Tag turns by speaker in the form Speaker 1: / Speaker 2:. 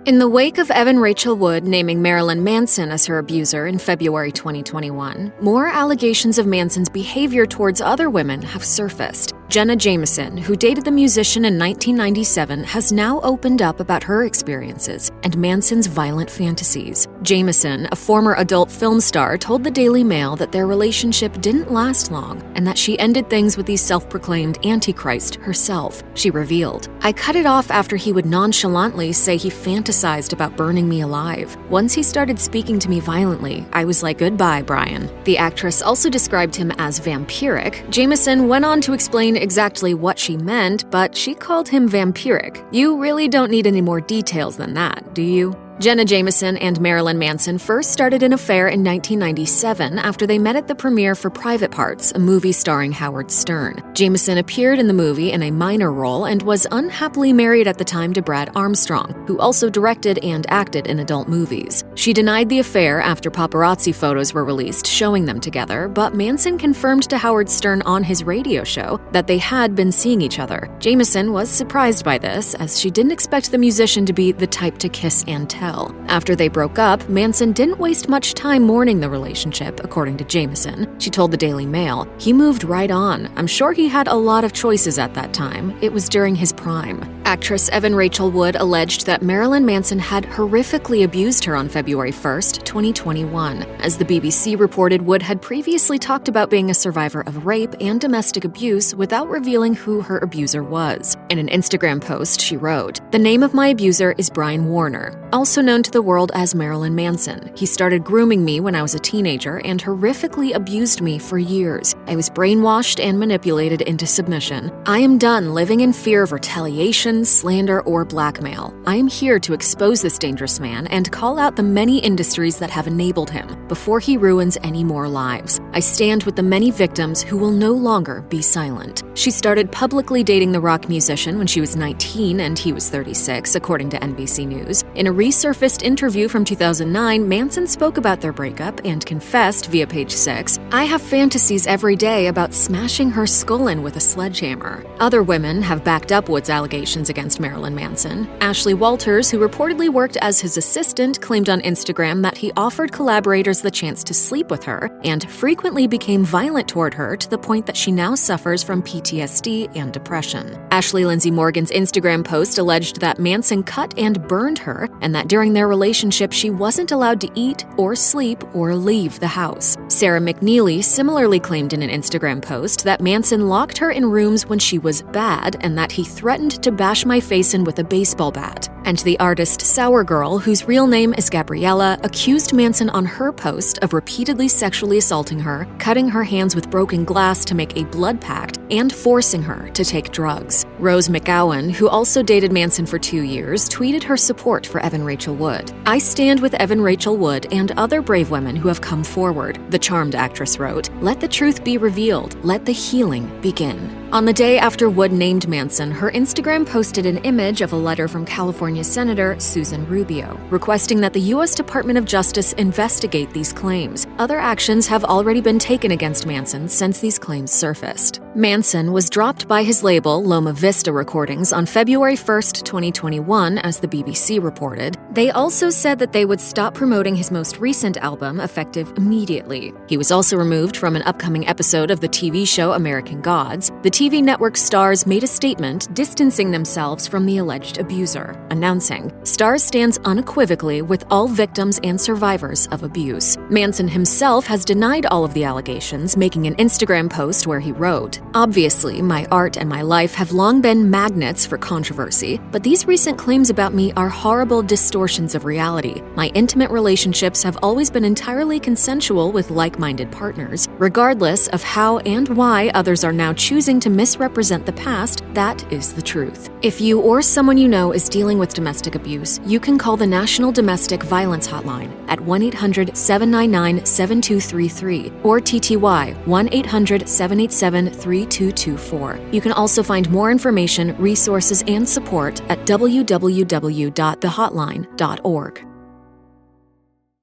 Speaker 1: In the wake of Evan Rachel Wood naming Marilyn Manson as her abuser in February 2021, more allegations of Manson's behavior towards other women have surfaced. Jenna Jameson, who dated the musician in 1997, has now opened up about her experiences and Manson's violent fantasies. Jameson, a former adult film star, told the Daily Mail that their relationship didn't last long and that she ended things with the self-proclaimed Antichrist herself. She revealed, "I cut it off after he would nonchalantly say he fantasized about burning me alive. Once he started speaking to me violently, I was like, goodbye, Brian." The actress also described him as vampiric. Jameson went on to explain exactly what she meant, but she called him vampiric. You really don't need any more details than that, do you? Jenna Jameson and Marilyn Manson first started an affair in 1997 after they met at the premiere for Private Parts, a movie starring Howard Stern. Jameson appeared in the movie in a minor role and was unhappily married at the time to Brad Armstrong, who also directed and acted in adult movies. She denied the affair after paparazzi photos were released showing them together, but Manson confirmed to Howard Stern on his radio show that they had been seeing each other. Jameson was surprised by this, as she didn't expect the musician to be the type to kiss and tell. After they broke up, Manson didn't waste much time mourning the relationship, according to Jameson. She told the Daily Mail, "He moved right on. I'm sure he had a lot of choices at that time. It was during his prime." Actress Evan Rachel Wood alleged that Marilyn Manson had horrifically abused her on February 1st, 2021. As the BBC reported, Wood had previously talked about being a survivor of rape and domestic abuse without revealing who her abuser was. In an Instagram post, she wrote, "The name of my abuser is Brian Warner, also known to the world as Marilyn Manson. He started grooming me when I was a teenager and horrifically abused me for years. I was brainwashed and manipulated into submission. I am done living in fear of retaliation, slander, or blackmail. I am here to expose this dangerous man and call out the many industries that have enabled him before he ruins any more lives. I stand with the many victims who will no longer be silent." She started publicly dating the rock musician when she was 19 and he was 36, according to NBC News. In a resurfaced interview from 2009, Manson spoke about their breakup and confessed via Page Six, "I have fantasies every day about smashing her skull in with a sledgehammer." Other women have backed up Wood's allegations against Marilyn Manson. Ashley Walters, who reportedly worked as his assistant, claimed on Instagram that he offered collaborators the chance to sleep with her and frequently became violent toward her to the point that she now suffers from PTSD and depression. Ashley Lindsay Morgan's Instagram post alleged that Manson cut and burned her and that during their relationship she wasn't allowed to eat or sleep or leave the house. Sarah McNeely similarly claimed in an Instagram post that Manson locked her in rooms when she was bad and that he threatened to bash my face in with a baseball bat. And the artist Sour Girl, whose real name is Gabriella, accused Manson on her post of repeatedly sexually assaulting her, cutting her hands with broken glass to make a blood pact, and forcing her to take drugs. Rose McGowan, who also dated Manson for 2 years, tweeted her support for Evan Rachel Wood. "I stand with Evan Rachel Wood and other brave women who have come forward," the Charmed actress wrote. "Let the truth be revealed. Let the healing begin." On the day after Wood named Manson, her Instagram posted an image of a letter from California Senator Susan Rubio, requesting that the U.S. Department of Justice investigate these claims. Other actions have already been taken against Manson since these claims surfaced. Manson was dropped by his label, Loma Vista Recordings, on February 1st, 2021, as the BBC reported. They also said that they would stop promoting his most recent album, effective immediately. He was also removed from an upcoming episode of the TV show American Gods. The TV network Starz made a statement distancing themselves from the alleged abuser, announcing, "Starz stands unequivocally with all victims and survivors of abuse." Manson himself has denied all of the allegations, making an Instagram post where he wrote, "Obviously, my art and my life have long been magnets for controversy, but these recent claims about me are horrible distortions of reality. My intimate relationships have always been entirely consensual with like-minded partners. Regardless of how and why others are now choosing to misrepresent the past, that is the truth. If you or someone you know is dealing with domestic abuse, you can call the National Domestic Violence Hotline at 1-800-799-7233 or TTY 1-800-787-3224. You can also find more information, resources, and support at www.thehotline.org.